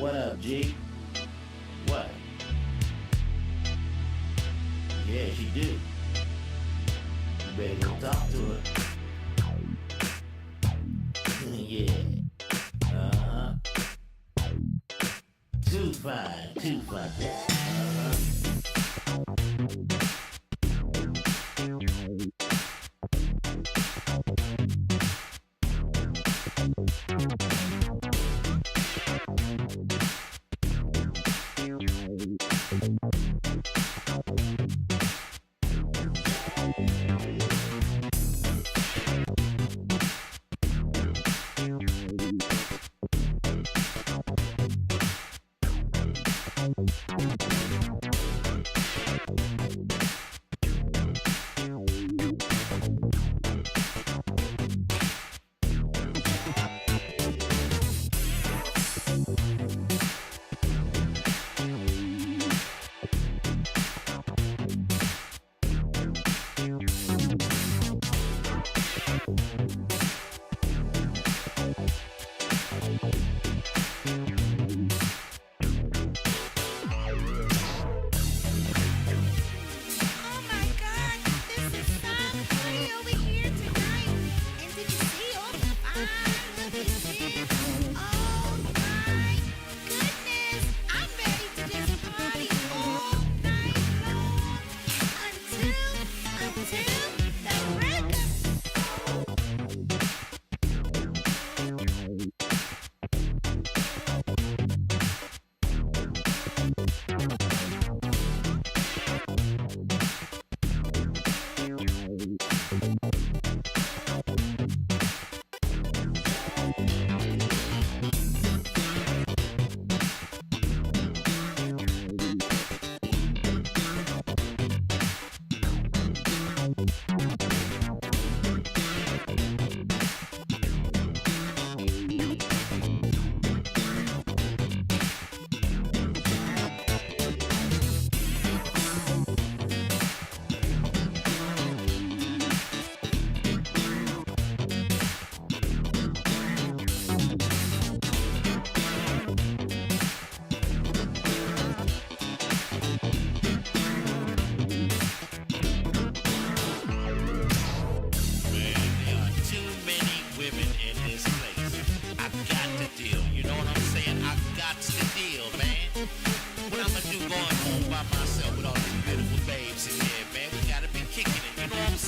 What up, G? What? Yeah, she do. You better go talk to her. Yeah. Uh-huh. Too fine, too fine. Uh-huh.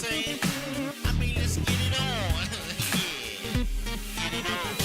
saying? I mean, let's get it on. Yeah, get it on.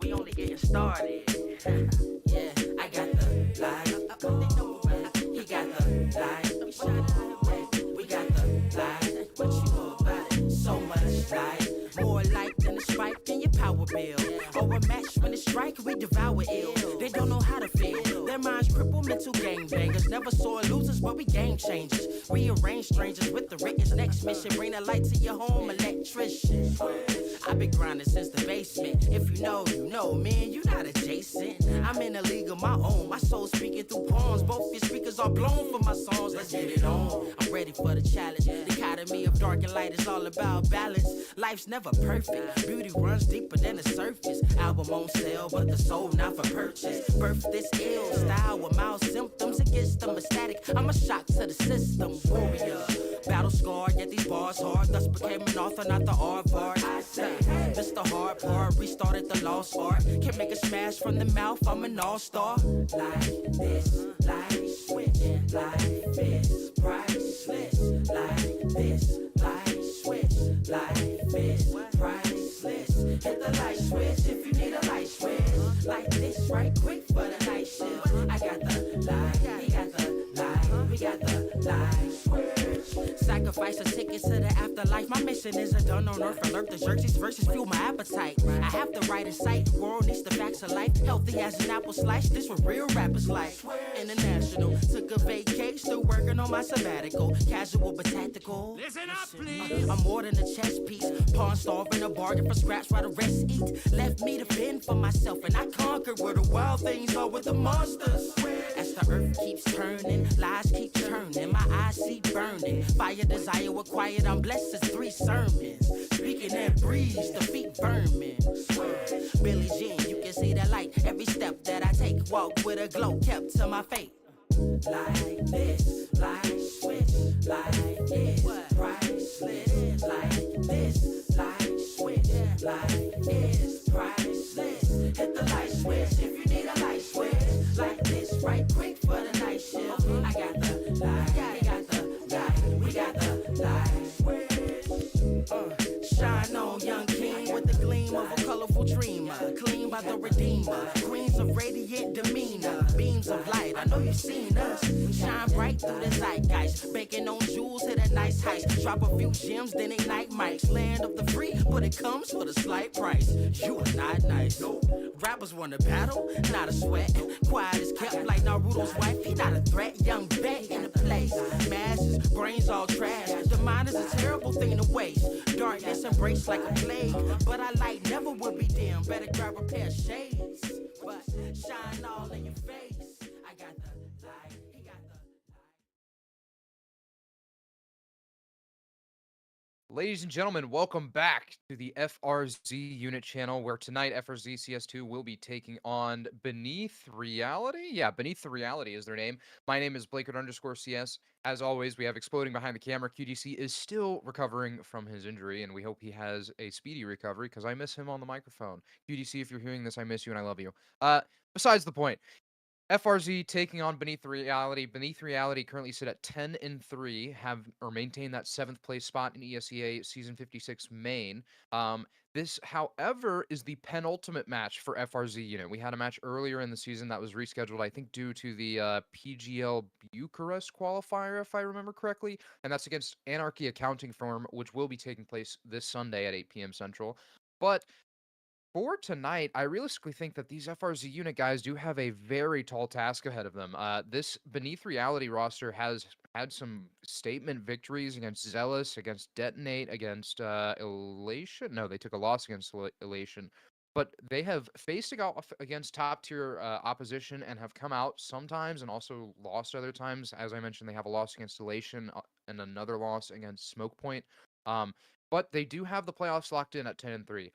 We only getting started. Yeah, I got the light. He got the light. We got the light. What you know about it? So much light. More light than a spike in your power bill. Or a match when it strike, we devour ill. They don't know how to feel. Their minds crippled, mental gangbangers. Never saw losers, but we game changers. Rearrange strangers with the written next mission. Bring the light to your home, electrician. I've been grinding since the basement. If you know, you know, man, you not adjacent. I'm in a league of my own. My soul speaking through poems. Both your speakers are blown for my songs. Let's get it on. I'm ready for the challenge. The dichotomy of dark and light is all about balance. Life's never perfect. Beauty runs deeper than the surface. Album on sale, but the soul not for purchase. Birth this ill style with mild symptoms. It gets them ecstatic. I'm a shock to the system. Warrior. Battle scarred, yet these bars hard. Thus became an author, not the art part. I say, this the hard part. Restarted the lost art. Can make a smash from the mouth. I'm an all-star. Like this, light switch. Life is priceless. Like this, light switch. Life is priceless. Hit the light switch if you need a light switch. Like this, right quick for the night shift. I got the light, he got the light, we got the light switch. Sacrifice a ticket to the afterlife. My mission isn't done on earth. Alert the jerseys versus fuel my appetite. I have the right insight. World needs the facts of life. Healthy as an apple slice. This what real rappers like. International. Took a vacation. Still working on my sabbatical. Casual but tactical. Listen up, please. I'm more than a chess piece. Pawn starving a bargain for scraps while the rest eat. Left me to fend for myself and I conquered where the wild things are with the monsters. As the earth keeps turning, lies keep turning. My eyes see burning. Fire desire with quiet. I'm blessed as 3 sermons. Speaking that breeze, the feet vermin. Billie Jean, you can see that light. Every step that I take, walk with a glow kept to my fate. like this, like switch, like this, priceless, like this, like switch, like is priceless. Hit the light switch if you need a light switch, like this, right quick for the night shift. I got the light, we got the light, we got the light switch. Shine on, young king, with the gleam of a colorful dreamer, clean by the redeemer, queens of radiant demeanor, beams of light. I know you've seen us. We shine bright through the zeitgeist, baking on jewels, hit a nice heist, drop a few gems, then ignite mics. Land of the free, but it comes with a slight price. You are not nice. Rappers want to battle, not a sweat. Quiet is kept like Naruto's wife. He not a threat. Young bet in the place. Masses, brains all trash. The mind is a terrible thing to waste. Darkness embraced like a plague, but our light never will be dim. Better grab a pair of shades, but shine all in your face. I got the light, he got the Ladies and gentlemen, welcome back to the FRZ unit channel, where tonight FRZ CS2 will be taking on Beneath Reality. Yeah, Beneath the Reality is their name. My name is Blakert_CS. As always, we have Exploding behind the camera. QDC is still recovering from his injury, and we hope he has a speedy recovery, because I miss him on the microphone. QDC, if you're hearing this, I miss you and I love you. Besides the point. FRZ taking on Beneath Reality. Beneath Reality currently sit at 10-3, maintain that 7th place spot in ESEA Season 56 main. This, however, is the penultimate match for FRZ unit. We had a match earlier in the season that was rescheduled, I think, due to the PGL Bucharest qualifier, if I remember correctly, and that's against Anarchy Accounting Firm, which will be taking place this Sunday at 8 p.m. Central. But for tonight, I realistically think that these FRZ unit guys do have a very tall task ahead of them. This Beneath Reality roster has had some statement victories against Zealous, against Detonate, against Elation. No, they took a loss against Elation. But they have faced off against top-tier opposition and have come out sometimes and also lost other times. As I mentioned, they have a loss against Elation and another loss against Smoke Point. But they do have the playoffs locked in at 10-3.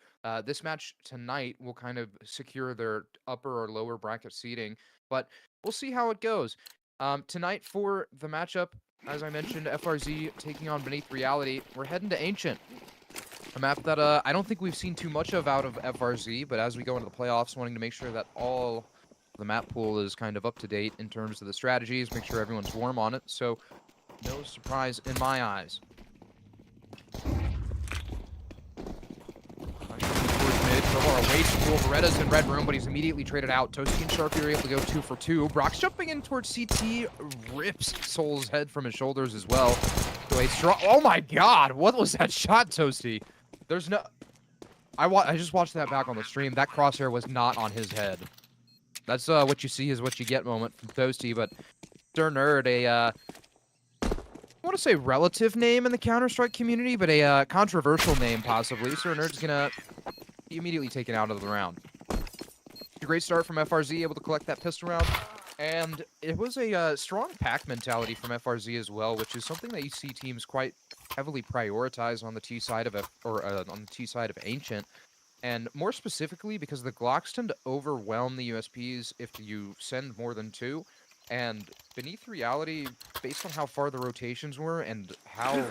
This match tonight will kind of secure their upper or lower bracket seeding, but we'll see how it goes. Tonight for the matchup, as I mentioned, FRZ taking on Beneath Reality. We're heading to Ancient, a map that I don't think we've seen too much of out of FRZ, but as we go into the playoffs, wanting to make sure that all the map pool is kind of up to date in terms of the strategies, make sure everyone's warm on it, so no surprise in my eyes. Waits Wolveretta's in red room, but he's immediately traded out. Toasty and Sharpie are able to go 2 for 2. Brock's jumping in towards CT, rips Soul's head from his shoulders as well. So a strong. Oh my god, what was that shot, Toasty? There's no. I just watched that back on the stream. That crosshair was not on his head. That's what you see is what you get moment from Toasty, but Sir Nerd, I want to say relative name in the Counter-Strike community, but a controversial name possibly. Sir Nerd's gonna be immediately taken out of the round. A great start from FRZ, able to collect that pistol round, and it was a strong pack mentality from FRZ as well, which is something that you see teams quite heavily prioritize on the T side of on the T side of Ancient, and more specifically because the Glocks tend to overwhelm the USPs if you send more than 2. And Beneath Reality, based on how far the rotations were and how,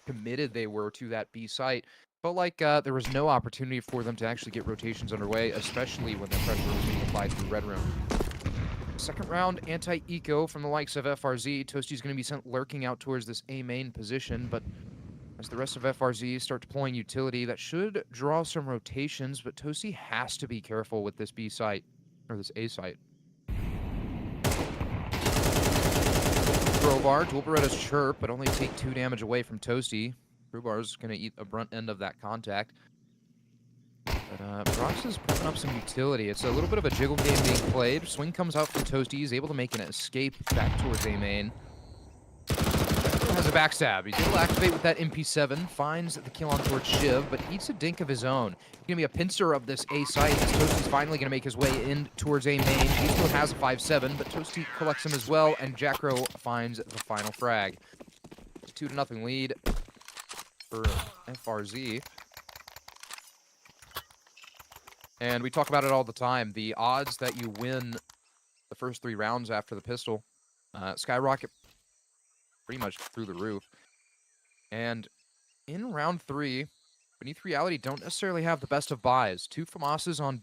committed they were to that B site, felt like there was no opportunity for them to actually get rotations underway, especially when the pressure was being applied through Red Room. Second round, anti-eco from the likes of FRZ. Toasty's going to be sent lurking out towards this A main position, but as the rest of FRZ start deploying utility, that should draw some rotations, but Toasty has to be careful with this B site, or this A site. Crowbar, dual Beretta's chirp, but only take 2 damage away from Toasty. Crowbar's going to eat a brunt end of that contact. But Brox is putting up some utility. It's a little bit of a jiggle game being played. Swing comes out from Toasty. He's able to make an escape back towards A main. Has a backstab. He's able to activate with that MP7. Finds the kill on towards Shiv, but eats a dink of his own. He's going to be a pincer of this A site as Toasty's finally going to make his way in towards A main. He still has a 5-7, but Toasty collects him as well, and Jackro finds the final frag. 2-0 lead for FRZ. And we talk about it all the time. The odds that you win the first 3 rounds after the pistol Skyrocket pretty much through the roof. And in round 3, Beneath Reality don't necessarily have the best of buys. 2 FAMASs on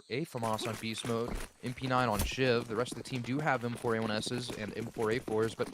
a FAMAS on Beast Mode, MP9 on Shiv. The rest of the team do have M4A1Ss and M4A4s, but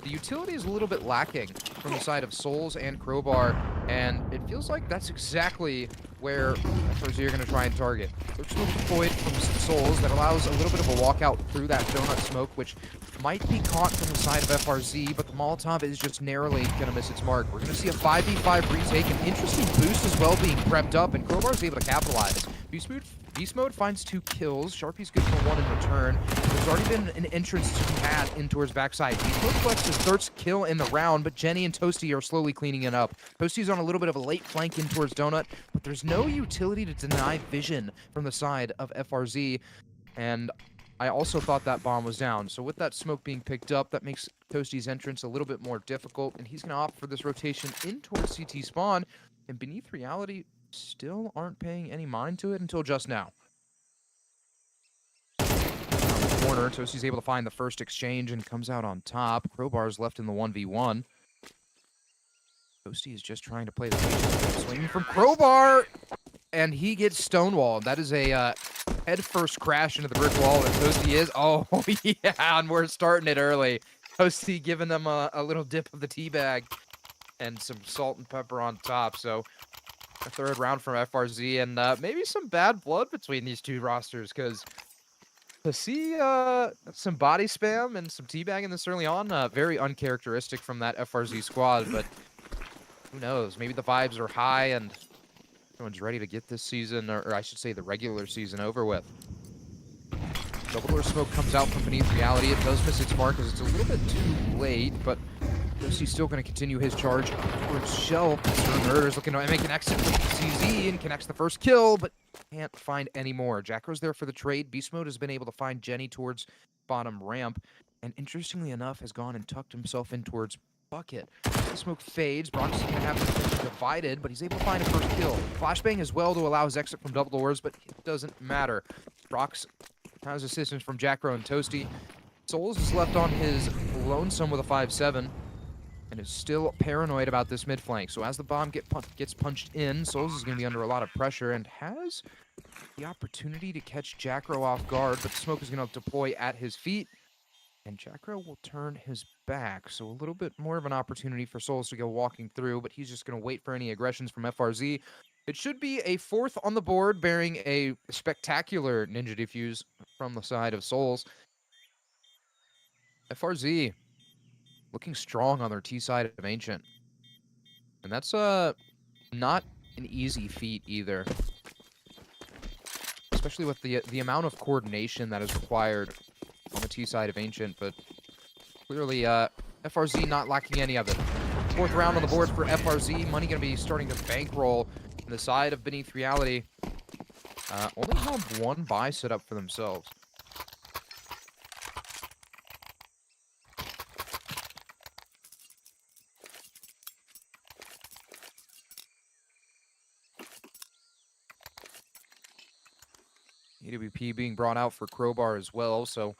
the utility is a little bit lacking from the side of Souls and Crowbar, and it feels like that's exactly where FRZ are going to try and target. There's smoke deployed from Souls that allows a little bit of a walkout through that donut smoke, which might be caught from the side of FRZ, but the Molotov is just narrowly going to miss its mark. We're going to see a 5v5 retake, an interesting boost as well being prepped up, and Crowbar is able to capitalize. Beast Mode finds 2 kills. Sharpie's good for 1 in return. There's already been an entrance to be had in towards backside. Beast Mode collects his 3rd kill in the round, but Jenny and Toasty are slowly cleaning it up. Toasty's on a little bit of a late flank in towards Donut, but there's no utility to deny vision from the side of FRZ, and I also thought that bomb was down. So with that smoke being picked up, that makes Toasty's entrance a little bit more difficult, and he's going to opt for this rotation in towards CT spawn, and Beneath Reality still aren't paying any mind to it until just now. Corner, Toasty's able to find the first exchange and comes out on top. Crowbar's left in the 1v1. Toasty is just trying to play the patient, swinging from Crowbar, and he gets stonewalled. That is a head-first crash into the brick wall that Toasty is. Oh, yeah, and we're starting it early. Toasty giving them a little dip of the teabag and some salt and pepper on top. So a 3rd round from FRZ, and maybe some bad blood between these 2 rosters, because to see some body spam and some teabagging this early on, very uncharacteristic from that FRZ squad, but who knows? Maybe the vibes are high and everyone's ready to get this season, or I should say the regular season, over with. Double door smoke comes out from Beneath Reality. It does miss its mark as it's a little bit too late, but Toasty's still going to continue his charge towards Shelf. Murder is looking to make an exit with CZ and connects the 1st kill, but can't find any more. Jacko's there for the trade. Beast Mode has been able to find Jenny towards bottom ramp, and interestingly enough has gone and tucked himself in towards Bucket. The smoke fades. Brox is going to have his attention divided, but he's able to find a 1st kill. Flashbang as well to allow his exit from double doors, but it doesn't matter. Brox has assistance from Jackro and Toasty. Souls is left on his lonesome with a 5-7 and is still paranoid about this mid flank. So as the bomb gets punched in, Souls is going to be under a lot of pressure and has the opportunity to catch Jackro off guard, but the smoke is going to deploy at his feet. And Jackro will turn his back, so a little bit more of an opportunity for Souls to go walking through, but he's just going to wait for any aggressions from FRZ. It should be a 4th on the board, bearing a spectacular Ninja Defuse from the side of Souls. FRZ looking strong on their T side of Ancient. And that's not an easy feat either. Especially with the amount of coordination that is required on the T side of Ancient, but clearly FRZ not lacking any of it. 4th round on the board for FRZ. Money going to be starting to bankroll on the side of Beneath Reality. Only have 1 buy set up for themselves. AWP being brought out for Crowbar as well, so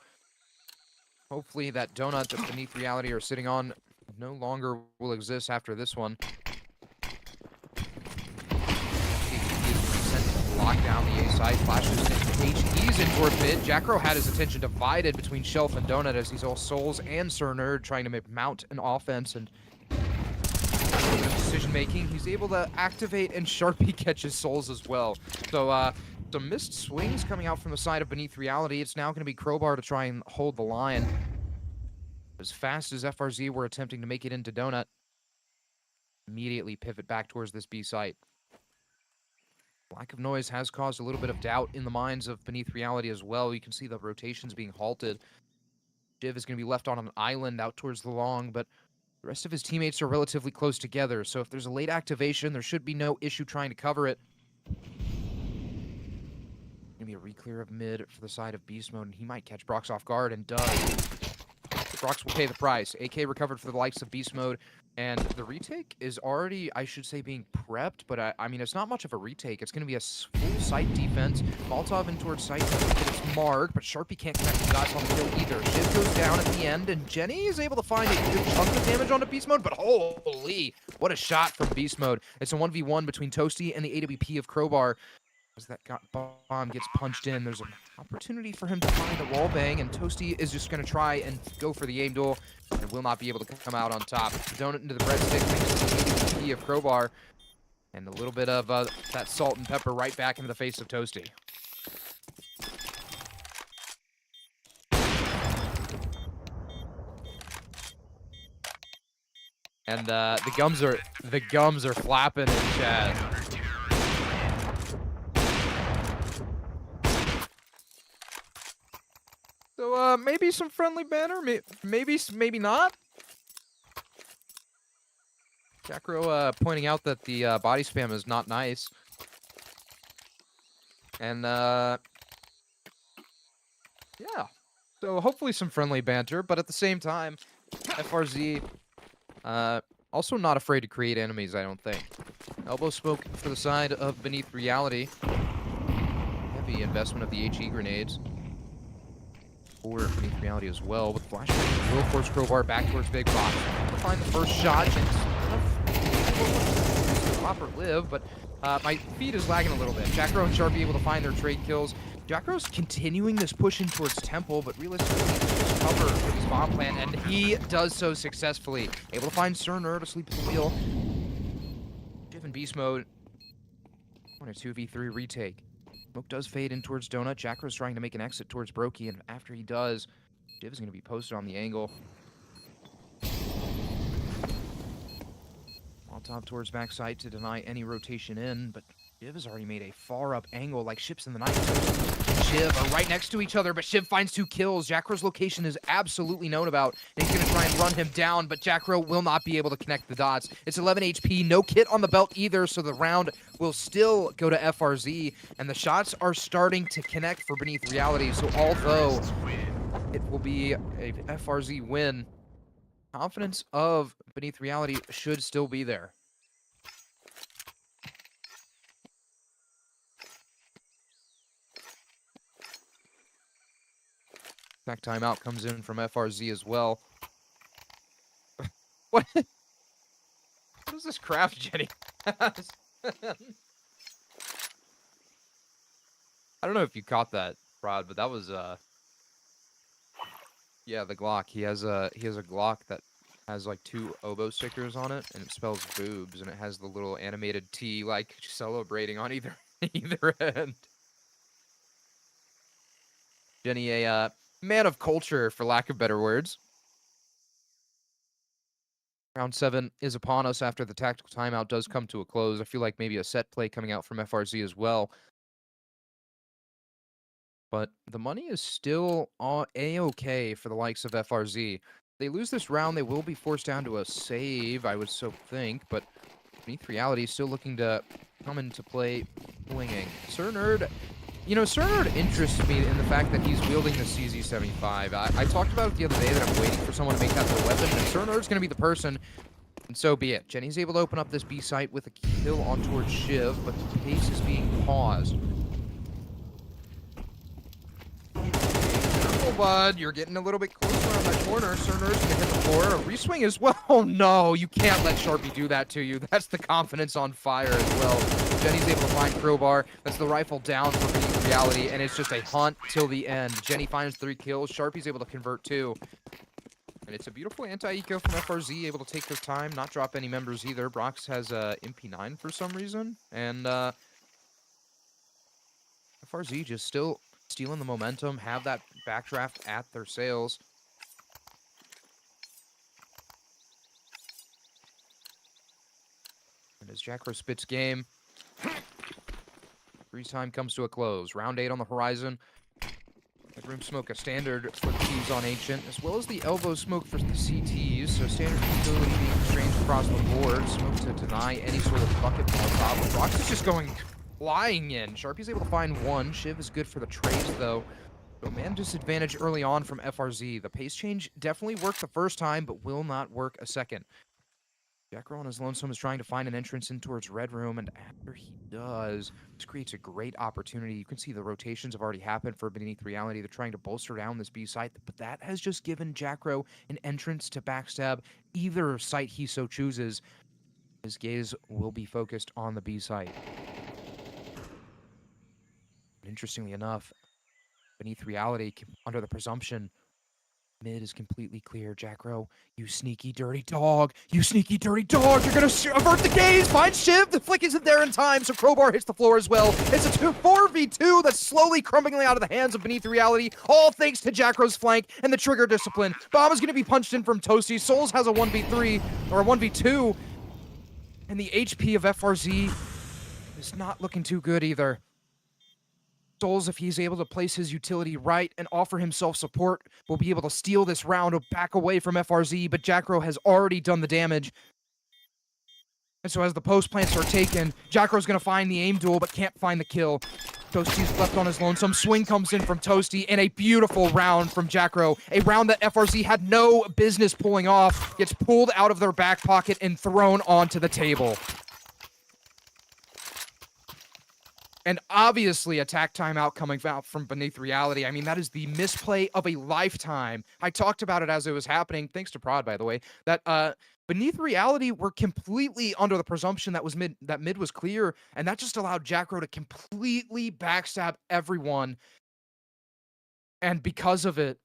hopefully that donut that Beneath Reality are sitting on no longer will exist after this one. Lock down the A side, flashes HE's in toward mid. Jackro had his attention divided between Shelf and Donut as he's all Souls and Sir Nerd trying to mount an offense and decision making. He's able to activate and Sharpie catches Souls as well. So some missed swings coming out from the side of Beneath Reality. It's now going to be Crowbar to try and hold the line. As fast as FRZ were attempting to make it into Donut, immediately pivot back towards this B site. Lack of noise has caused a little bit of doubt in the minds of Beneath Reality as well. You can see the rotations being halted. Div is going to be left on an island out towards the long, but the rest of his teammates are relatively close together. So if there's a late activation, there should be no issue trying to cover it. Going to be a re-clear of mid for the side of Beast Mode, and he might catch Brox off guard, and does. Brox will pay the price. AK recovered for the likes of Beast Mode, and the retake is already, I should say, being prepped, but I mean, it's not much of a retake. It's going to be a full site defense. Molotov in towards site to get its mark, but Sharpie can't connect the dots on the kill either. Shiv goes down. down at the end, and Jenny is able to find a good chunk of damage onto Beast Mode, but holy, what a shot from Beast Mode. It's a 1v1 between Toasty and the AWP of Crowbar. As that bomb gets punched in, there's an opportunity for him to find a wall bang, and Toasty is just going to try and go for the aim duel, and will not be able to come out on top. Donut into the breadstick thanks to the AWP of Crowbar, and a little bit of that salt and pepper right back into the face of Toasty. And the gums are flapping in chat. So maybe some friendly banner, maybe not. Jacro pointing out that the body spam is not nice. And yeah. So hopefully some friendly banter, but at the same time, FRZ also not afraid to create enemies, I don't think. Elbow smoke for the side of Beneath Reality. Heavy investment of the HE grenades. For Beneath Reality as well, with flashbang will force Crowbar back towards Big Box. To find the first shot, and proper live, but my feed is lagging a little bit. Jacro and Sharpie able to find their trade kills. Jacro's continuing this push in towards Temple, but realistically, just cover with his bomb plan, and he does so successfully. Able to find Cerner to sleep at the wheel. Shiv in Beast Mode. On a 2v3 retake. Smoke does fade in towards Donut. Jacro's trying to make an exit towards Brokey, and after he does, Shiv is going to be posted on the angle. Top towards backside to deny any rotation in, but Shiv has already made a far up angle like ships in the night. Shiv are right next to each other, but Shiv finds 2 kills. Jacro's location is absolutely known about, and he's going to try and run him down, but Jacro will not be able to connect the dots. It's 11 HP, no kit on the belt either, so the round will still go to FRZ, and the shots are starting to connect for Beneath Reality, so although it will be a FRZ win, confidence of Beneath Reality should still be there. Back timeout comes in from FRZ as well. What? What is this craft, Jenny? I don't know if you caught that, Rod, but that was yeah, the Glock. He has a Glock that has like 2 oboe stickers on it, and it spells boobs, and it has the little animated T like celebrating on either end. Jenny, a man of culture, for lack of better words. Round 7 is upon us after the tactical timeout does come to a close. I feel like maybe a set play coming out from FRZ as well. But the money is still A-okay for the likes of FRZ. They lose this round, they will be forced down to a save, I would so think, but Beneath Reality is still looking to come into play winging. Cernerd, you know, Cernerd interests me in the fact that he's wielding the CZ75. I talked about it the other day that I'm waiting for someone to make that their weapon, and Cernerd's going to be the person, and so be it. Jenny's able to open up this B site with a kill on towards Shiv, but the pace is being paused. Bud, you're getting a little bit closer on that corner. Cerner's gonna hit the floor. A reswing as well. Oh no, you can't let Sharpie do that to you. That's the confidence on fire as well. Jenny's able to find Crowbar. That's the rifle down for Beneath Reality, and it's just a hunt till the end. Jenny finds 3 kills. Sharpie's able to convert 2. And it's a beautiful anti-eco from FRZ, able to take their time, not drop any members either. Brox has MP9 for some reason, and FRZ just still stealing the momentum, have that backdraft at their sails. And as Jacro spits game, freeze time comes to a close. Round 8 on the horizon. Headroom smoke, a standard for the teams on Ancient, as well as the elbow smoke for the CTs. So standard utility being exchanged across the board. Smoke to deny any sort of bucket ball top. Brox is just going flying in. Sharpie's able to find 1. Shiv is good for the trades, though. So man disadvantage early on from FRZ. The pace change definitely worked the first time, but will not work a second. Jacro on his lonesome is trying to find an entrance in towards Red Room, and after he does, this creates a great opportunity. You can see the rotations have already happened for Beneath Reality. They're trying to bolster down this B site, but that has just given Jacro an entrance to backstab either site he so chooses. His gaze will be focused on the B site. Interestingly enough, Beneath Reality, under the presumption, mid is completely clear. Jacro, you sneaky dirty dog. You sneaky dirty dog. You're going to avert the gaze. Find Shiv. The flick isn't there in time, so Crowbar hits the floor as well. It's a 4v2 that's slowly crumbling out of the hands of Beneath Reality, all thanks to Jacro's flank and the trigger discipline. Bomb is going to be punched in from Toasty. Souls has a 1v3, or a 1v2, and the HP of FRZ is not looking too good either. Souls, if he's able to place his utility right and offer himself support, will be able to steal this round or back away from FRZ, but Jacro has already done the damage. And so as the post plants are taken, Jacro's going to find the aim duel, but can't find the kill. Toasty's left on his lonesome. Swing comes in from Toasty, and a beautiful round from Jacro. A round that FRZ had no business pulling off, gets pulled out of their back pocket and thrown onto the table. And obviously, attack timeout coming out from Beneath Reality. I mean, that is the misplay of a lifetime. I talked about it as it was happening, thanks to Prod, by the way, that Beneath Reality were completely under the presumption that mid was clear, and that just allowed Jacro to completely backstab everyone. And because of it,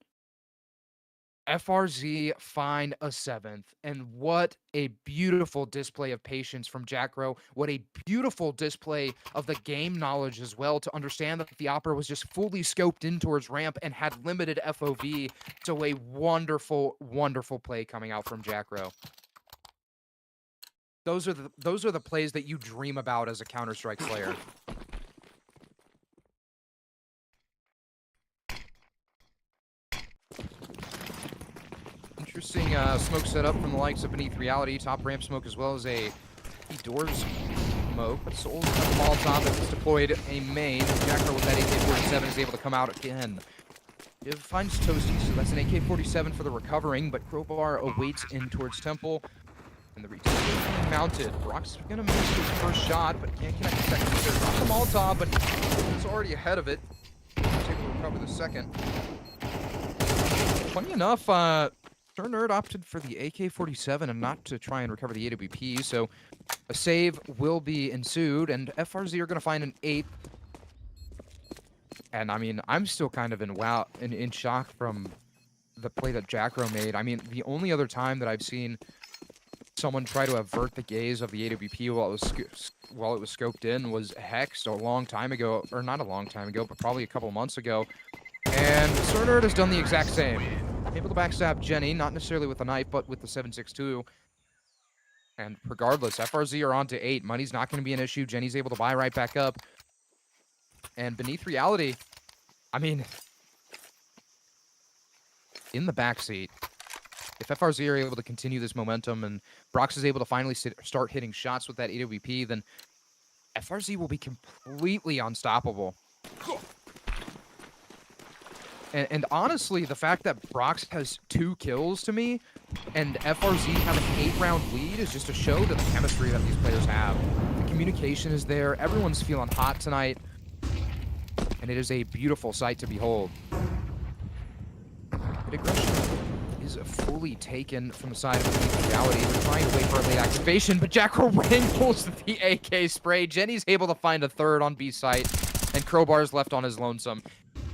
FRZ find a 7th, and what a beautiful display of patience from Jacro. What a beautiful display of the game knowledge as well, to understand that the Opera was just fully scoped in towards ramp and had limited FOV. So a wonderful, wonderful play coming out from Jacro. Those are the plays that you dream about as a Counter-Strike player. Interesting smoke setup from the likes of Beneath Reality. Top ramp smoke as well as a doors smoke. But Souls has a Molotov that's deployed a main. Jacro with that AK-47 is able to come out again. It finds Toasty, so that's an AK-47 for the recovering, but Crowbar awaits in towards Temple. And the retake is mounted. Brock's gonna miss his first shot, but can't connect the second either. Drops the Molotov, but he's already ahead of it. He's able to recover the second. Funny enough, Nerd opted for the AK-47 and not to try and recover the AWP, so a save will be ensued, and FRZ are going to find an 8th. And, I mean, I'm still kind of in shock from the play that Jacro made. I mean, the only other time that I've seen someone try to avert the gaze of the AWP while it was scoped in was Hex a long time ago, or not a long time ago, but probably a couple months ago. And Nerd has done the exact same. Able to backstab Jenny, not necessarily with a knife, but with the 7.62. And regardless, FRZ are on to 8. Money's not going to be an issue. Jenny's able to buy right back up. And Beneath Reality, I mean, in the backseat, if FRZ are able to continue this momentum and Brox is able to finally start hitting shots with that AWP, then FRZ will be completely unstoppable. And honestly, the fact that Brox has 2 kills to me and FRZ have an 8-round lead is just a show to the chemistry that these players have. The communication is there. Everyone's feeling hot tonight. And it is a beautiful sight to behold. But aggression is fully taken from the side of Beneath Reality. They're trying to wait for a late activation, but Jacko wrangles the AK spray. Jenny's able to find a 3rd on B site, and Crowbar's left on his lonesome.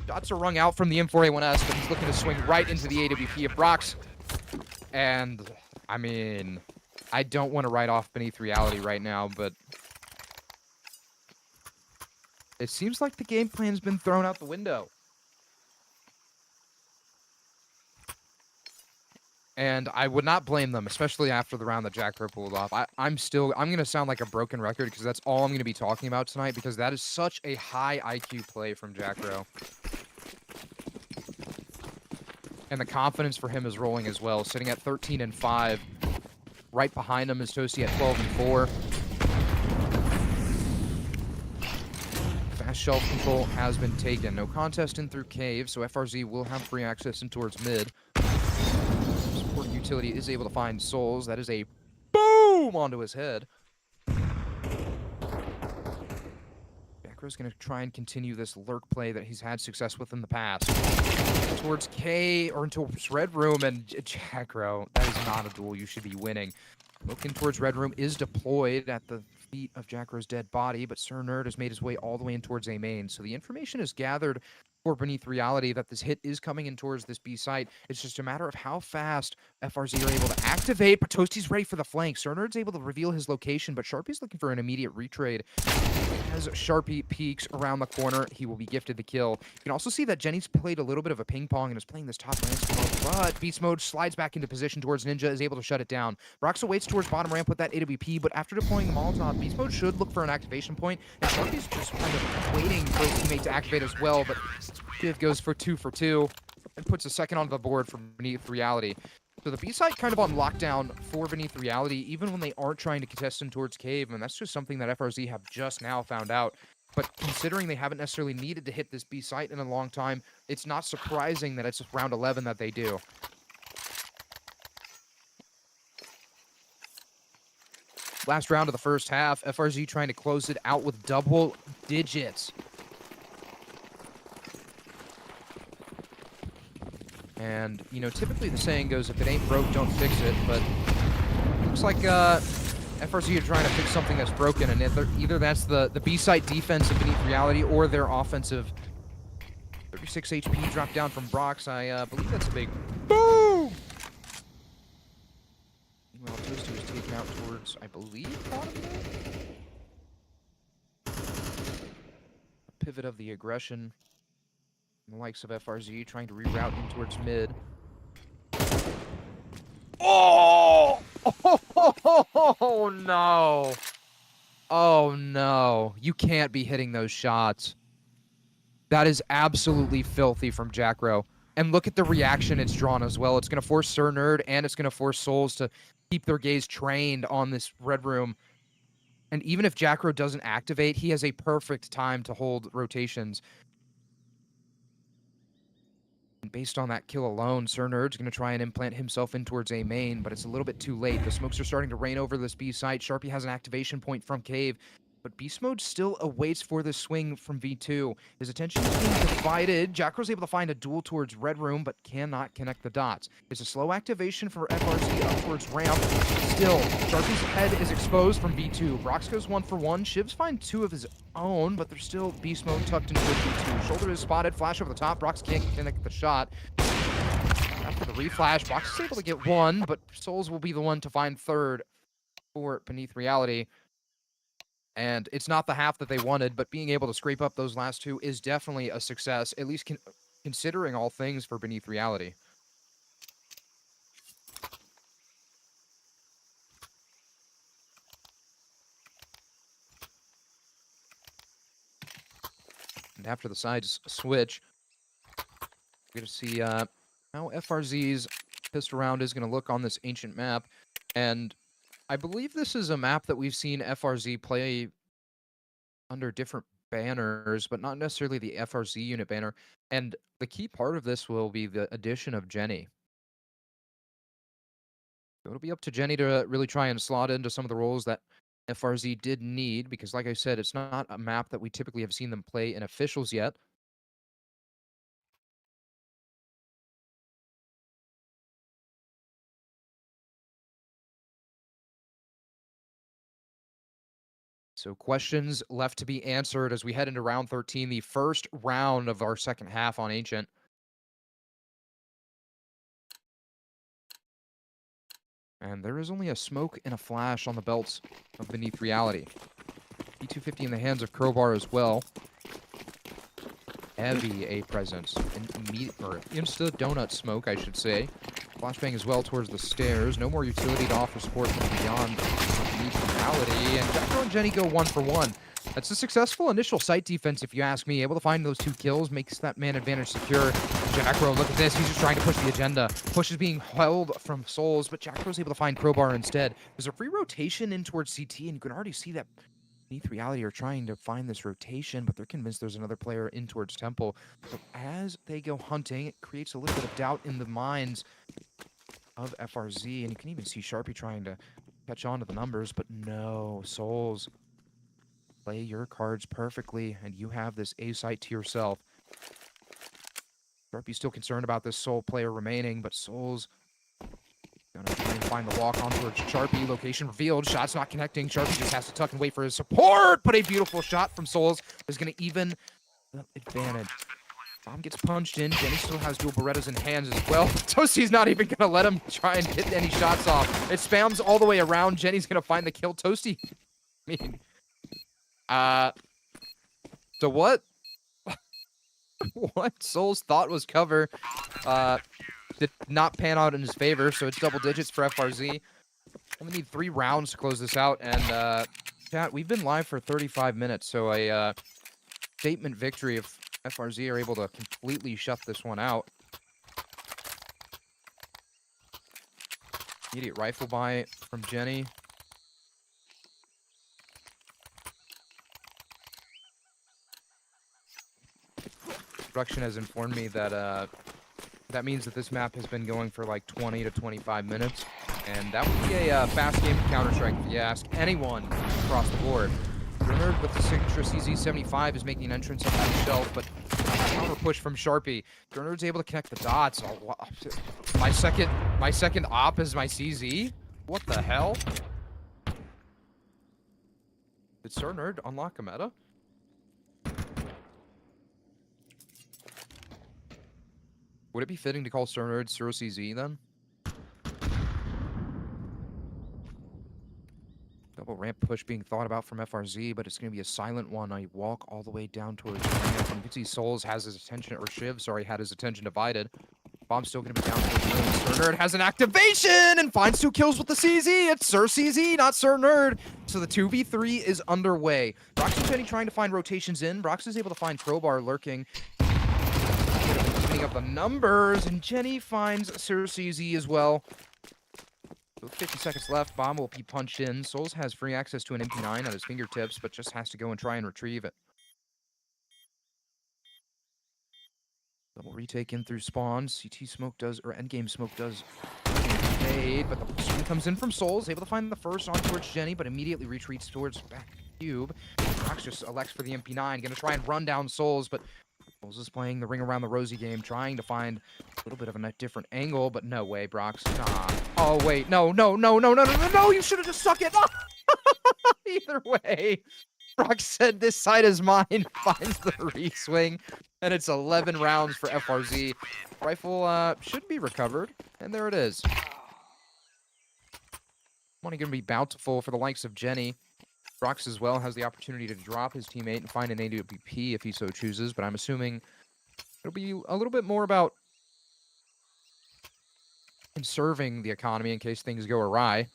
Shots are rung out from the M4A1S, but he's looking to swing right into the AWP of Brox. And, I mean, I don't want to write off Beneath Reality right now, but it seems like the game plan's been thrown out the window. And I would not blame them, especially after the round that Jacko pulled off. I'm going to sound like a broken record because that's all I'm going to be talking about tonight, because that is such a high IQ play from Jacko. And the confidence for him is rolling as well, sitting at 13-5. Right behind him is Toasty at 12-4. Fast shelf control has been taken. No contest in through cave, so FRZ will have free access in towards mid. Support utility is able to find Souls. That is a boom! Boom! Onto his head. Jacro's going to try and continue this lurk play that he's had success with in the past. Towards K, or towards Red Room, and Jacro, that is not a duel you should be winning. Looking towards Red Room is deployed at the feet of Jacro's dead body, but Sir Nerd has made his way all the way in towards A main. So the information is gathered for Beneath Reality that this hit is coming in towards this B site. It's just a matter of how fast FRZ are able to activate, but Toasty's ready for the flank. Sir Nerd's able to reveal his location, but Sharpie's looking for an immediate retrade. As Sharpie peeks around the corner, he will be gifted the kill. You can also see that Jenny's played a little bit of a ping pong and is playing this top ransom mode, but Beast Mode slides back into position towards Ninja, is able to shut it down. Brox awaits towards bottom ramp with that AWP, but after deploying the Molotov, Beast Mode should look for an activation point, and Sharpie's just kind of waiting for his teammate to activate as well, but Div goes for 2 for 2 and puts a second onto the board for Beneath Reality. So the B-side kind of on lockdown for Beneath Reality, even when they aren't trying to contest in towards Cave, and that's just something that FRZ have just now found out. But considering they haven't necessarily needed to hit this B-site in a long time, it's not surprising that it's round 11 that they do. Last round of the first half, FRZ trying to close it out with double digits. And, you know, typically the saying goes, if it ain't broke, don't fix it, but looks like FRZ are trying to fix something that's broken, and either that's the B-site defense of Beneath Reality or their offensive. 36 HP dropped down from Brox. I believe that's a big boom! Meanwhile, Toasty was taken out towards, I believe, bottom there? A pivot of the aggression. The likes of FRZ trying to reroute in towards mid. Oh! Oh no! Oh no! You can't be hitting those shots. That is absolutely filthy from Jacro. And look at the reaction it's drawn as well. It's going to force Sir Nerd and it's going to force Souls to keep their gaze trained on this Red Room. And even if Jacro doesn't activate, he has a perfect time to hold rotations. And based on that kill alone, Sir Nerd's going to try and implant himself in towards A main, but it's a little bit too late. The smokes are starting to rain over this B site. Sharpie has an activation point from Cave, but Beast Mode still awaits for the swing from V2. His attention is being divided. Jacro's able to find a duel towards Red Room, but cannot connect the dots. It's a slow activation for FRZ up towards ramp. Still, Sharpie's head is exposed from V2. Brox goes 1 for 1. Shivs find 2 of his own, but there's still Beast Mode tucked into V2. Shoulder is spotted. Flash over the top. Brox can't connect the shot. After the reflash, Brox is able to get 1, but Souls will be the one to find 3rd for Beneath Reality. And it's not the half that they wanted, but being able to scrape up those last 2 is definitely a success, at least considering all things for Beneath Reality. And after the sides switch, we're going to see how FRZ's pistol round is going to look on this ancient map. And I believe this is a map that we've seen FRZ play under different banners, but not necessarily the FRZ unit banner. And the key part of this will be the addition of Jenny. So it'll be up to Jenny to really try and slot into some of the roles that FRZ did need, because like I said, it's not a map that we typically have seen them play in officials yet. So questions left to be answered as we head into round 13, the first round of our second half on Ancient. And there is only a smoke and a flash on the belts of Beneath Reality. P250 in the hands of Crowbar as well. Heavy A presence. Insta donut smoke, I should say. Flashbang as well towards the stairs. No more utility to offer support from beyond Beneath Reality. And Jacko and Jenny go 1 for 1. That's a successful initial site defense, if you ask me. Able to find those 2 kills, makes that man advantage secure. Jacko, look at this. He's just trying to push the agenda. Push is being held from Souls, but Jacko's able to find Crowbar instead. There's a free rotation in towards CT, and you can already see that Beneath Reality are trying to find this rotation, but they're convinced there's another player in towards Temple. So as they go hunting, it creates a little bit of doubt in the minds of FRZ, and you can even see Sharpie trying to catch on to the numbers, but no. Souls, play your cards perfectly, and you have this A site to yourself. Sharpie's still concerned about this Soul player remaining, but Souls gonna try and find the walk on towards Sharpie. Location revealed. Shot's not connecting. Sharpie just has to tuck and wait for his support. But a beautiful shot from Souls is gonna even the advantage. Bomb gets punched in. Jenny still has dual Berettas in hands as well. Toasty's not even gonna let him try and get any shots off. It spams all the way around. Jenny's gonna find the kill. Toasty, I mean, so what? What Souls thought was cover, did not pan out in his favor, so it's double digits for FRZ. Only need 3 rounds to close this out, and chat, we've been live for 35 minutes, so a statement victory if FRZ are able to completely shut this one out. Immediate rifle buy from Jenny. Production has informed me that that means that this map has been going for like 20 to 25 minutes, and that would be a fast game of Counter-Strike if you ask anyone across the board. Nerd with the signature CZ75 is making an entrance up on the shelf, but counter push from Sharpie. Nerd's able to connect the dots. Oh, my second op is my CZ? What the hell? Did Sir Nerd unlock a meta? Would it be fitting to call Sir Nerd Sir CZ then? Double ramp push being thought about from FRZ, but it's going to be a silent one. I walk all the way down towards the ramp. And you can see Souls has his attention, or Shiv, sorry, had his attention divided. Bomb's still going to be down towards the room. Sir Nerd has an activation and finds 2 kills with the CZ. It's Sir CZ, not Sir Nerd. So the 2v3 is underway. Brox and Jenny trying to find rotations in. Brox is able to find Crowbar lurking. Up the numbers, and Jenny finds Sir CZ as well. So 50 seconds left. Bomb will be punched in. Souls has free access to an MP9 at his fingertips, but just has to go and try and retrieve it. Double retake in through spawn. CT smoke does, or endgame smoke does fade, but the swing comes in from Souls, able to find the first on towards Jenny, but immediately retreats towards back cube. Fox just elects for the MP9, gonna try and run down Souls, but Souls is playing the ring around the rosy game, trying to find a little bit of a different angle, but no way, Brox. Nah. Oh, wait. No. You should have just suck it. Either way, Brox said this side is mine, finds the re-swing, and it's 11 rounds for FRZ. Rifle should be recovered, and there it is. Money going to be bountiful for the likes of Jenny. Brox as well has the opportunity to drop his teammate and find an AWP if he so chooses, but I'm assuming it'll be a little bit more about conserving the economy in case things go awry.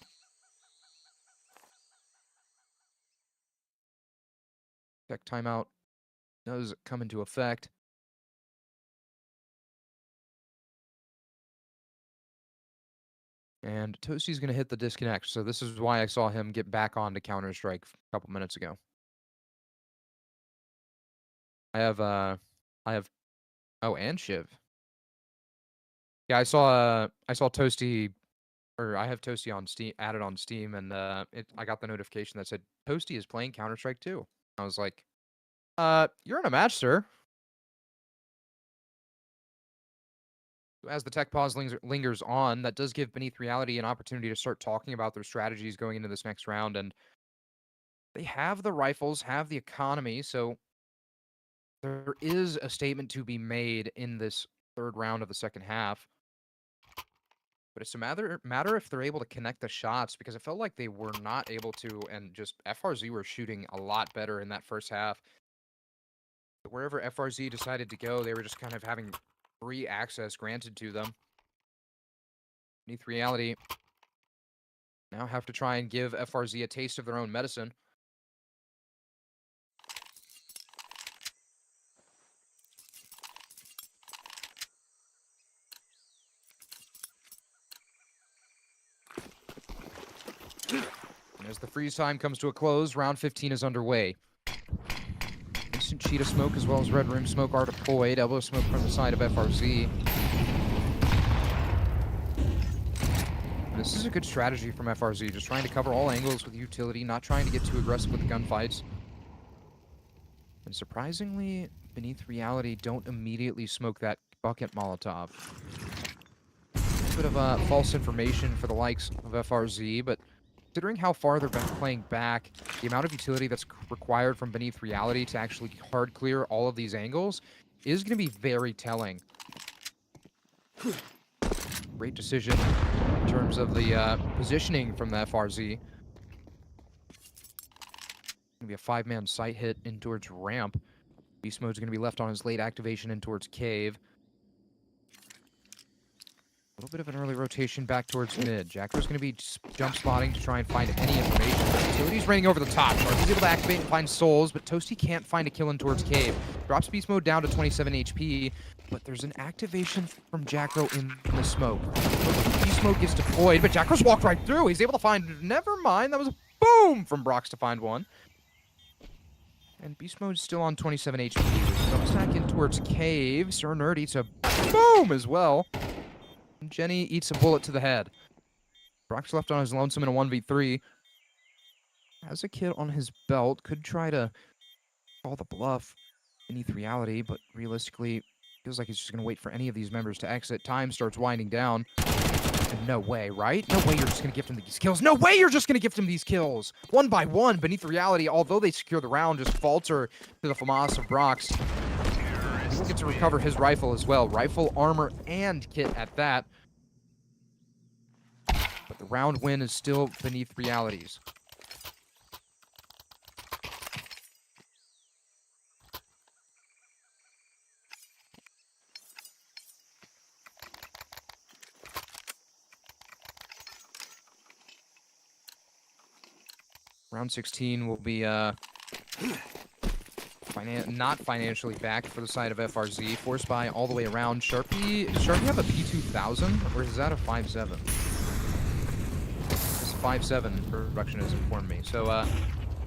Tech timeout does come into effect. And Toasty's going to hit the disconnect, so this is why I saw him get back on to Counter-Strike a couple minutes ago. I have, oh, and Shiv. Yeah, I saw Toasty, or I have Toasty on Steam, added on Steam, and I got the notification that said, Toasty is playing Counter-Strike too. I was like, you're in a match, sir. As the tech pause lingers on, that does give Beneath Reality an opportunity to start talking about their strategies going into this next round. And they have the rifles, have the economy, so there is a statement to be made in this third round of the second half. But it's a matter if they're able to connect the shots, because it felt like they were not able to, and just FRZ were shooting a lot better in that first half. But wherever FRZ decided to go, they were just kind of having free access granted to them. Beneath Reality now have to try and give FRZ a taste of their own medicine. And as the freeze time comes to a close, round 15 is underway. Instant Cheetah Smoke as well as Red Room Smoke are deployed. Elbow Smoke from the side of FRZ. this is a good strategy from FRZ, just trying to cover all angles with utility, not trying to get too aggressive with the gunfights. And surprisingly, Beneath Reality don't immediately smoke that bucket Molotov. A bit of false information for the likes of FRZ, but considering how far they're playing back, the amount of utility that's required from Beneath Reality to actually hard clear all of these angles is going to be very telling. Great decision in terms of the positioning from the FRZ. Going to be a 5-man sight hit in towards ramp. Beast Mode's going to be left on his late activation in towards cave. A little bit of an early rotation back towards mid. Jacko's going to be jump spotting to try and find any information. Utility's raining over the top. He's able to activate and find souls, but Toasty can't find a kill in towards cave. Drops Beast Mode down to 27 HP, but there's an activation from Jacko in the smoke. Beast Mode gets deployed, but Jacko's walked right through. He's able to find... Never mind, that was a boom from Brox to find one. And Beast Mode's still on 27 HP. Jump stack in towards cave. Sir Nerd eats a boom as well. And Jenny eats a bullet to the head. Brock's left on his lonesome in a 1v3. Has a kid on his belt. Could try to call the bluff beneath reality, but realistically, feels like he's just going to wait for any of these members to exit. Time starts winding down. And no way, right? No way you're just going to gift him these kills. No way you're just going to gift him these kills. One by one, beneath reality, although they secure the round, just falter to the FAMAS of Brox. He will get to recover his rifle as well. Rifle, armor, and kit at that. But the round win is still beneath realities. Round 16 will be not financially backed for the side of FRZ. Force buy all the way around. Sharpie, does Sharpie have a P2000 or is that a 5.7? It's a 5.7 production has informed me. So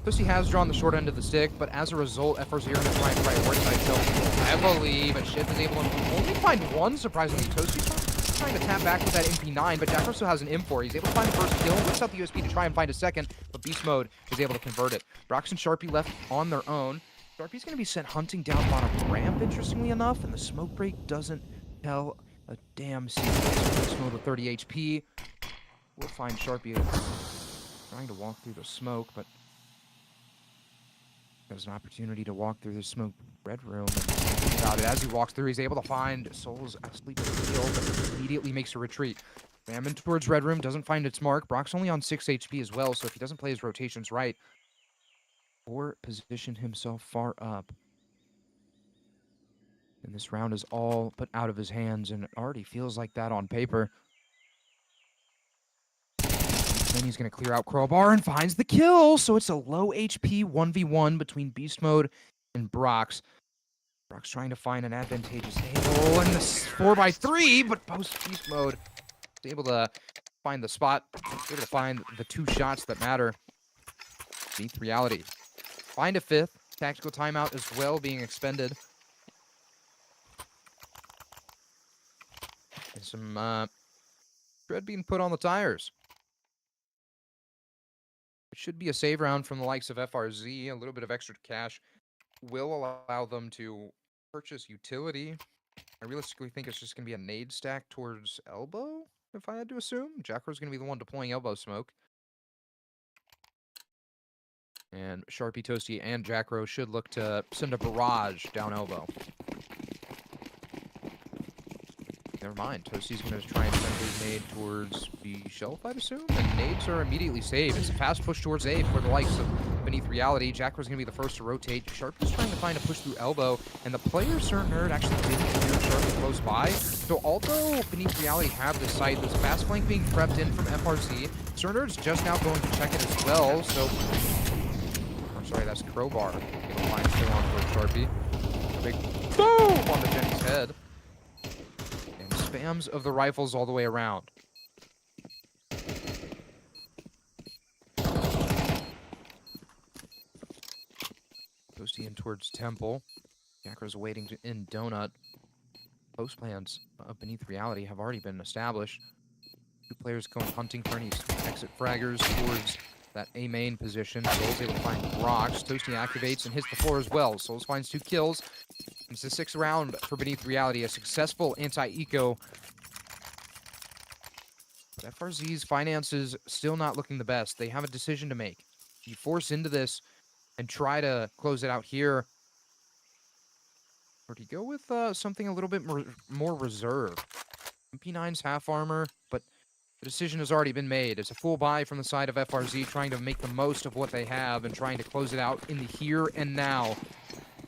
Toasty has drawn the short end of the stick, but as a result, FRZ are going to try and prioritize Shelby heavily, but Shiv is able to only find one, surprisingly. Toasty's trying to tap back with that MP9, but Jack also has an M4. He's able to find the first kill, whips out the USP to try and find a second, but Beast Mode is able to convert it. Brox and Sharpie left on their own. Sharpie's going to be sent hunting down bottom ramp, interestingly enough, and the smoke break doesn't tell a damn secret. Beast Mode with 30 HP. We'll find Sharpie trying to walk through the smoke, but there's an opportunity to walk through the smoke red room. And about it. As he walks through, he's able to find souls asleep at the kill, but immediately makes a retreat. Ramming towards red room, doesn't find its mark. Brock's only on 6 HP as well, so if he doesn't play his rotations right, or position himself far up, and this round is all but out of his hands, and it already feels like that on paper. Then he's going to clear out Crowbar and finds the kill. So it's a low HP 1v1 between Beast Mode and Brox. Brox trying to find an advantageous angle in this 4x3, but post Beast Mode is able to find the spot, able to find the 2 shots that matter. Beneath reality. Find a 5th. Tactical timeout as well being expended. And some tread being put on the tires. It should be a save round from the likes of FRZ. A little bit of extra cash will allow them to purchase utility. I realistically think it's just going to be a nade stack towards elbow, if I had to assume. Jacko's going to be the one deploying elbow smoke. And Sharpie, Toasty, and Jackro should look to send a barrage down elbow. Never mind. Toasty's going to try and send his nade towards B shelf, I'd assume. And nades are immediately saved. It's a fast push towards A for the likes of Beneath Reality. Jackro's going to be the first to rotate. Sharpie's trying to find a push through elbow. And the player, Sir Nerd, actually didn't clear Sharpie close by. So although Beneath Reality have this site, there's a fast flank being prepped in from FRZ. Sir Nerd's just now going to check it as well. So... sorry, that's Crowbar. Able to find still on for Sharpie. Big boom on the Jenny's head. And spams of the rifles all the way around. Toasty in towards Temple. Jacker's waiting in Donut. Post plans of Beneath Reality have already been established. Two players going hunting for any exit fraggers towards that A main position. Souls able to find rocks. Toasty activates and hits the floor as well. Souls finds 2 kills. It's the 6th round for Beneath Reality. A successful anti-eco. But FRZ's finances still not looking the best. They have a decision to make. You force into this and try to close it out here. Or do you go with something a little bit more reserved? MP9's half armor, but the decision has already been made. It's a full buy from the side of FRZ, trying to make the most of what they have and trying to close it out in the here and now.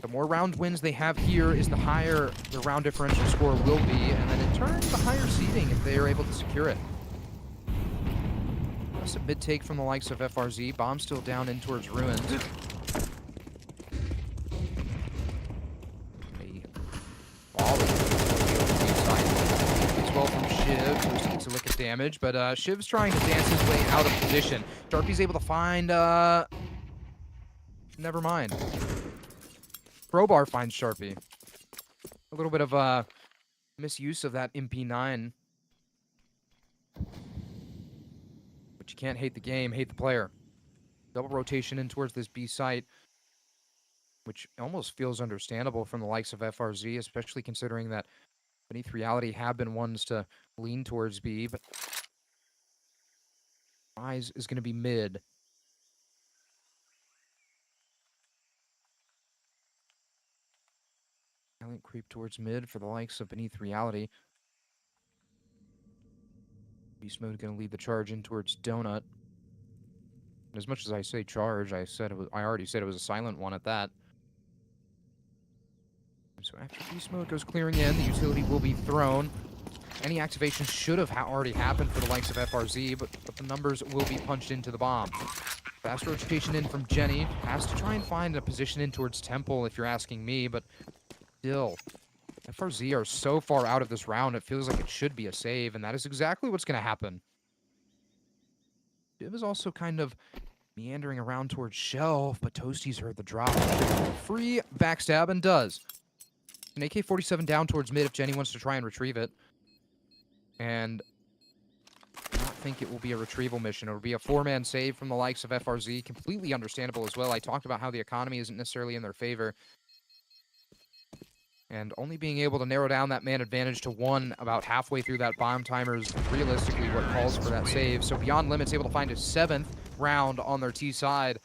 The more round wins they have here is the higher the round differential score will be, and then in turn, the higher seeding if they are able to secure it. That's a mid-take from the likes of FRZ. Bomb still down in towards ruins. From Shiv, who takes a look at damage, but Shiv's trying to dance his way out of position. Sharpie's able to find, never mind. Crowbar finds Sharpie. A little bit of misuse of that MP9. But you can't hate the game, hate the player. Double rotation in towards this B site, which almost feels understandable from the likes of FRZ, especially considering that Beneath Reality have been ones to lean towards B, but Rise is going to be mid. Silent creep towards mid for the likes of Beneath Reality. Beast Mode going to lead the charge in towards Donut. And as much as I say charge, I already said it was a silent one at that. So after Beast Mode goes clearing in, the utility will be thrown. Any activation should have already happened for the likes of FRZ, but the numbers will be punched into the bomb. Fast rotation in from Jenny. Has to try and find a position in towards Temple if you're asking me, but still. FRZ are so far out of this round, it feels like it should be a save, and that is exactly what's going to happen. Div is also kind of meandering around towards Shelf, but Toasty's heard the drop. Free backstab and does. An AK-47 down towards mid if Jenny wants to try and retrieve it. And I don't think it will be a retrieval mission. It'll be a 4-man save from the likes of FRZ. Completely understandable as well. I talked about how the economy isn't necessarily in their favor. And only being able to narrow down that man advantage to 1 about halfway through that bomb timer is realistically what calls for that save. So Beyond Limits able to find his 7th round on their T side.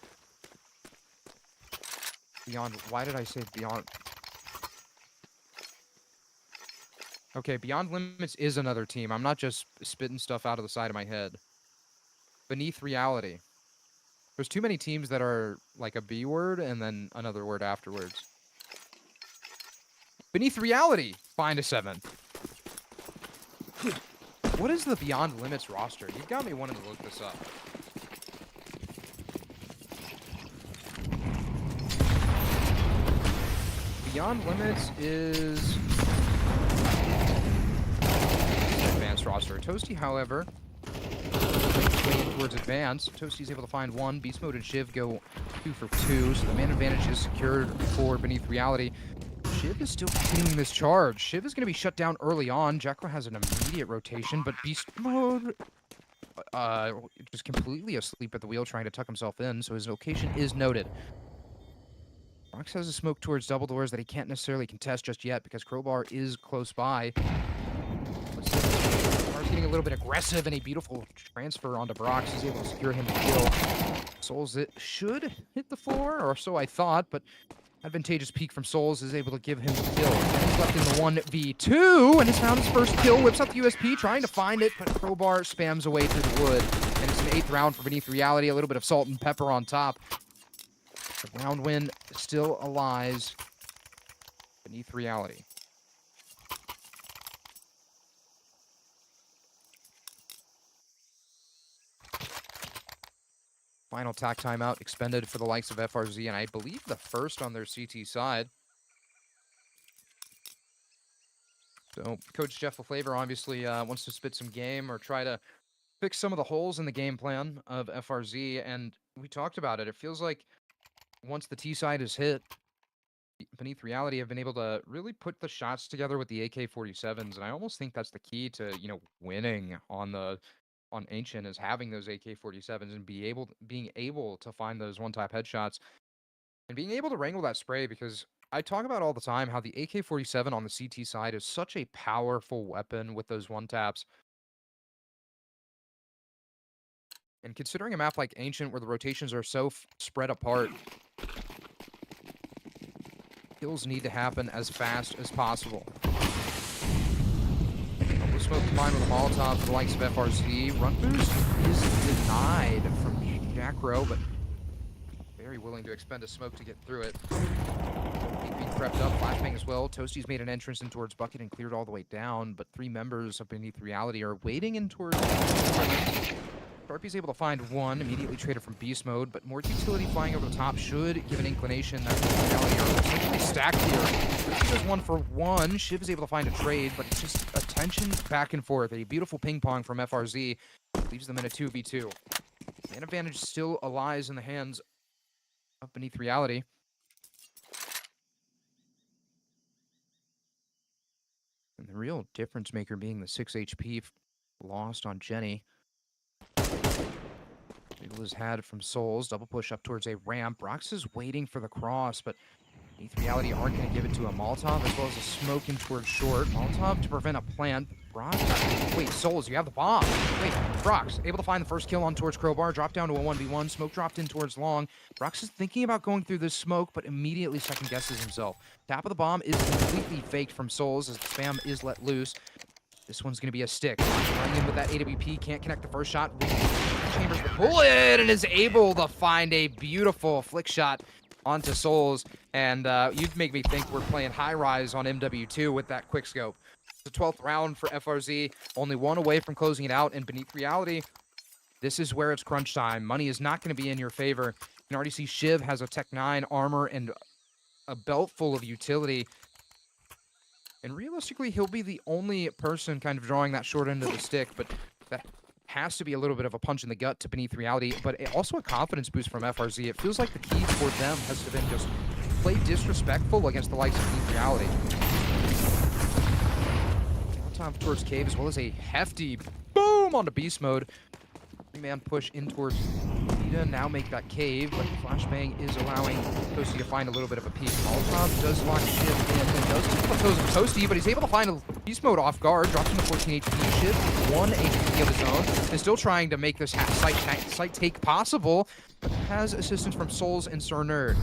Beyond, why did I say Beyond? Okay, Beyond Limits is another team. I'm not just spitting stuff out of the side of my head. Beneath Reality. There's too many teams that are like a B word and then another word afterwards. Beneath Reality, find a 7th. What is the Beyond Limits roster? You've got me wanting to look this up. Beyond Limits is advanced roster. Toasty, however, makes way in towards advance. Toasty's able to find 1. Beast Mode and Shiv go 2 for 2, so the man advantage is secured for Beneath Reality. Shiv is still continuing this charge. Shiv is going to be shut down early on. Jacko has an immediate rotation, but Beast Mode just completely asleep at the wheel trying to tuck himself in, so his location is noted. Rox has a smoke towards double doors that he can't necessarily contest just yet because Crowbar is close by. Crowbar's getting a little bit aggressive, and a beautiful transfer onto Brox is able to secure him the kill. Souls it should hit the floor, or so I thought, but advantageous peek from Souls is able to give him the kill. He's left in the 1v2 and has found his first kill. Whips out the USP, trying to find it, but Crowbar spams away through the wood. And it's an 8th round for Beneath Reality. A little bit of salt and pepper on top. The round win still lies Beneath Reality. Final tack timeout expended for the likes of FRZ, and I believe the first on their CT side. So Coach Jeff LaFlavor obviously wants to spit some game or try to fix some of the holes in the game plan of FRZ, and we talked about it. It feels like once the T side is hit, Beneath Reality have been able to really put the shots together with the AK-47s, and I almost think that's the key to, winning on the on Ancient is having those AK-47s and being able to find those one-tap headshots and being able to wrangle that spray, because I talk about all the time how the AK-47 on the CT side is such a powerful weapon with those one-taps. And considering a map like Ancient where the rotations are so spread apart, kills need to happen as fast as possible. We'll smoke combined with a Molotov for the likes of FRZ. Run boost is denied from Jackro, but very willing to expend a smoke to get through it. Being prepped up, flashbang as well. Toasty's made an entrance in towards Bucket and cleared all the way down, but 3 members of Beneath Reality are waiting in towards... Sharpie's able to find one, immediately traded from beast mode, but more utility flying over the top should give an inclination that Reality are essentially stacked here. She does 1 for 1. Shiv is able to find a trade, but it's just a tension back and forth. A beautiful ping pong from FRZ leaves them in a 2v2. Man advantage still lies in the hands of Beneath Reality. And the real difference maker being the 6 HP lost on Jenny. Eagle is had from Souls. Double push up towards a ramp. Brox is waiting for the cross, but Beneath Reality aren't going to give it to a Molotov, as well as a smoke in towards short. Molotov to prevent a plant. Brox. Wait, Souls, you have the bomb. Wait, Brox able to find the first kill on towards Crowbar. Drop down to a 1v1. Smoke dropped in towards long. Brox is thinking about going through this smoke, but immediately second guesses himself. Tap of the bomb is completely faked from Souls, as the spam is let loose. This one's going to be a stick. Running in with that AWP, can't connect the first shot. Chambers the bullet and is able to find a beautiful flick shot onto Souls. And you'd make me think we're playing high rise on MW2 with that quick scope. The 12th round for FRZ, only 1 away from closing it out. And Beneath Reality, this is where it's crunch time. Money is not going to be in your favor. You can already see Shiv has a Tech 9 armor and a belt full of utility. And realistically, he'll be the only person kind of drawing that short end of the stick, but that has to be a little bit of a punch in the gut to Beneath Reality, but also a confidence boost from FRZ. It feels like the key for them has to been just play disrespectful against the likes of Beneath Reality. Time towards Cave, as well as a hefty boom onto Beast Mode. 3-man push in towards Vita, now make that cave, but Flashbang is allowing Toasty to find a little bit of a peek. Molotov does lock Shiv in, and does take the toes of Toasty, but he's able to find a Beast Mode off guard, drops him to 14 HP. Shiv, 1 HP of his own, and still trying to make this site take possible, but has assistance from Souls and Sir Nerd.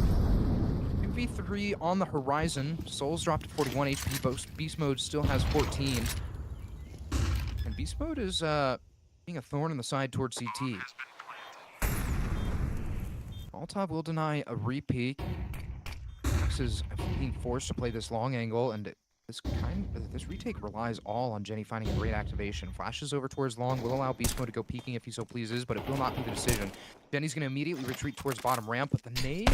2v3 on the horizon. Souls dropped to 41 HP, Beast Mode still has 14. And Beast Mode is being a thorn in the side towards CT. Molotov will deny a repeat. Max is being forced to play this long angle, and this retake relies all on Jenny finding a great activation. Flashes over towards long, will allow Beast Mode to go peeking if he so pleases, but it will not be the decision. Jenny's going to immediately retreat towards bottom ramp, but the nade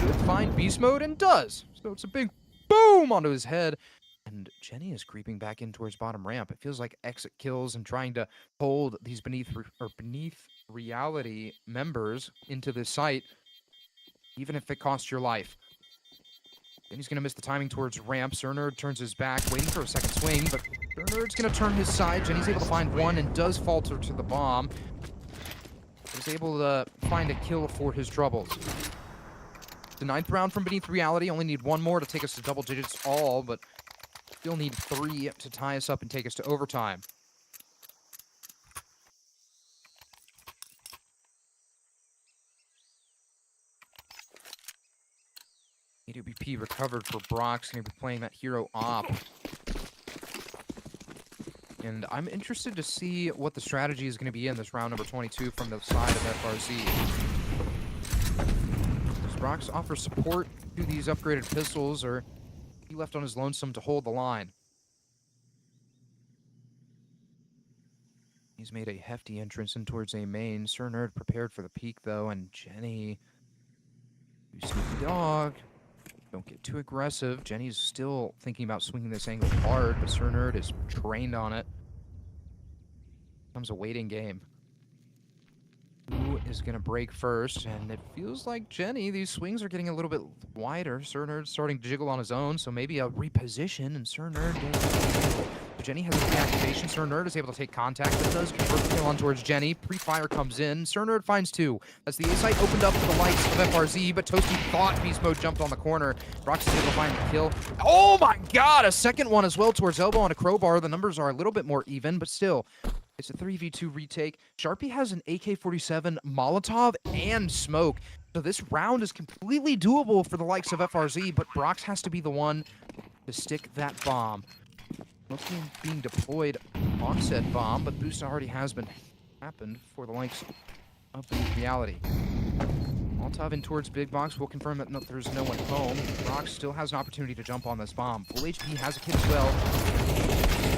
should find Beast Mode, and does. So it's a big boom onto his head. And Jenny is creeping back in towards bottom ramp. It feels like exit kills and trying to hold these Beneath Reality members into this site, even if it costs your life. Jenny's going to miss the timing towards ramp. Sir Nerd turns his back, waiting for a second swing, but Sir Nerd's going to turn his side. Jenny's able to find one and does falter to the bomb. He's able to find a kill for his troubles. The 9th round from Beneath Reality. Only need 1 more to take us to double digits all, but still need 3 to tie us up and take us to overtime. AWP recovered for Brox, going to be playing that hero op. And I'm interested to see what the strategy is going to be in this round number 22 from the side of FRZ. Does Brox offer support to these upgraded pistols, or he left on his lonesome to hold the line? He's made a hefty entrance in towards a main. Sir Nerd prepared for the peak, though, and Jenny, you sneaky dog. Don't get too aggressive. Jenny's still thinking about swinging this angle hard, but Sir Nerd is trained on it. Comes a waiting game. Who is going to break first? And it feels like Jenny. These swings are getting a little bit wider. Sir Nerd's starting to jiggle on his own, so maybe a reposition, and Sir Nerd getting Jenny has a deactivation. Cernerd is able to take contact, but does convert the kill on towards Jenny. Pre-fire comes in. Cernerd finds 2. As the A site opened up for the likes of FRZ, but Toasty thought Beast Mode jumped on the corner. Brox is able to find the kill. Oh my god! A second one as well towards Elbow on a crowbar. The numbers are a little bit more even, but still. It's a 3v2 retake. Sharpie has an AK-47, Molotov, and smoke. So this round is completely doable for the likes of FRZ, but Brox has to be the one to stick that bomb. Mostly being deployed on said bomb, but boost already has been happened for the likes of the reality. Molotov in towards Big Box will confirm that there's no one home. Brox still has an opportunity to jump on this bomb. Full HP has a kit as well.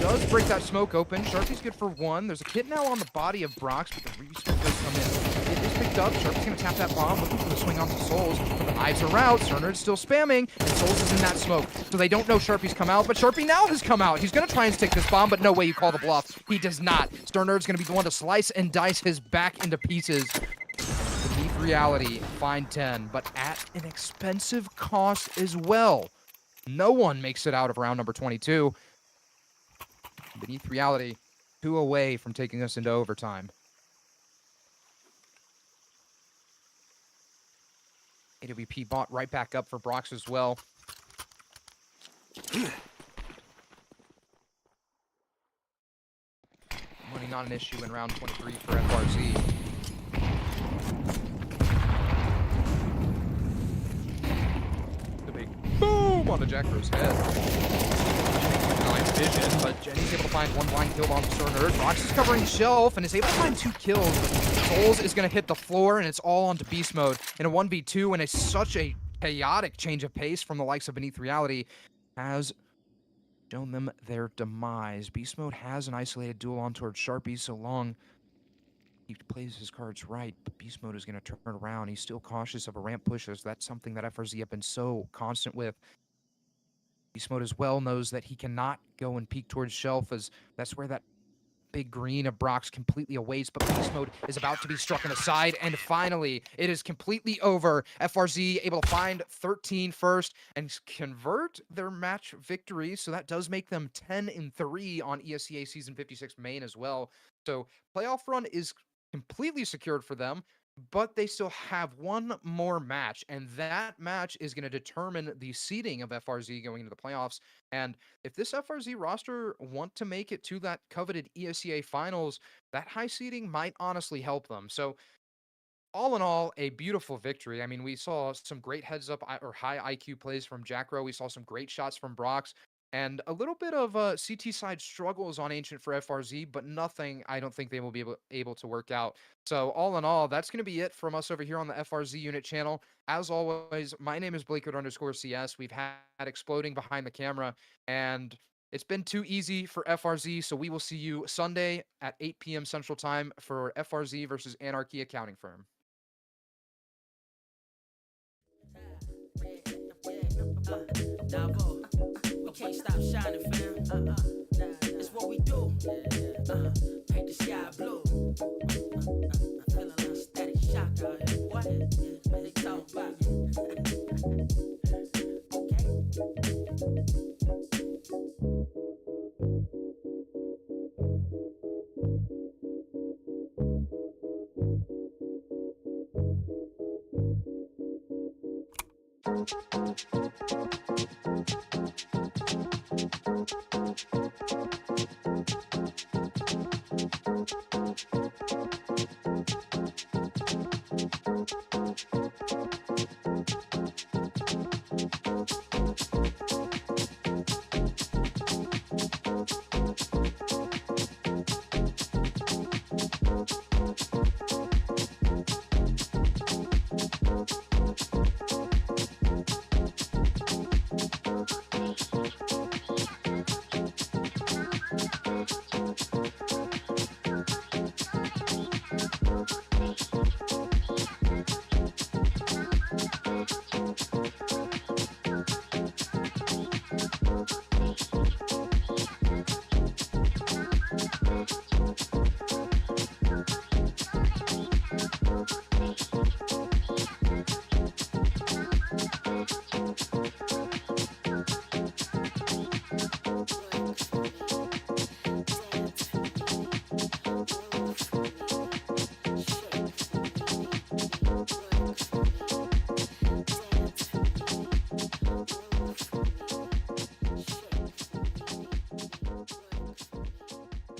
Does break that smoke open. Sharpie's good for 1. There's a kit now on the body of Brox, but the resmoke does come in. It is picked up. Sharpie's going to tap that bomb, looking for the swing onto Souls. But the knives are out. Cernerd's still spamming, and Souls is in that smoke. So they don't know Sharpie's come out, but Sharpie now has come out. He's going to try and stick this bomb, but no way you call the bluff. He does not. Cernerd's going to be the one to slice and dice his back into pieces. Beneath reality, find 10, but at an expensive cost as well. No one makes it out of round number 22. Beneath reality, 2 away from taking us into overtime. AWP bought right back up for Brox as well. Money not an issue in round 23 for FRZ. The big boom on the Jackrow's head. Nice vision, but Jenny's able to find 1 blind kill bomb for Cernerd. Brox is covering shelf and is able to find 2 kills, but Souls is going to hit the floor, and it's all onto Beast Mode in a 1v2, and it's such a chaotic change of pace from the likes of Beneath Reality has shown them their demise. Beast Mode has an isolated duel on towards Sharpie so long he plays his cards right, but Beast Mode is going to turn around. He's still cautious of a ramp push, as that's something that FRZ have been so constant with. Beast Mode as well knows that he cannot go and peek towards shelf, as that's where that big green of Brox completely awaits, but Beast Mode is about to be struck in the side, and finally, it is completely over. FRZ able to find 13 first and convert their match victory, so that does make them 10-3 on ESEA Season 56 main as well. So playoff run is completely secured for them, but they still have 1 more match, and that match is going to determine the seeding of FRZ going into the playoffs. And if this FRZ roster want to make it to that coveted ESEA finals, that high seeding might honestly help them. So all in all, a beautiful victory. I mean, we saw some great heads up or high IQ plays from Jackrow. We saw some great shots from Brox, and a little bit of CT side struggles on Ancient for FRZ, but nothing I don't think they will be able to work out. So all in all, that's going to be it from us over here on the FRZ unit channel. As always, my name is Blakewood_CS. We've had Exploding behind the camera, and it's been too easy for FRZ, so we will see you Sunday at 8 p.m. Central Time for FRZ versus Anarchy Accounting Firm. We can't stop shining, fam. It's what we do. Paint the sky blue. I feel a little static shock out here. What? They talk about me.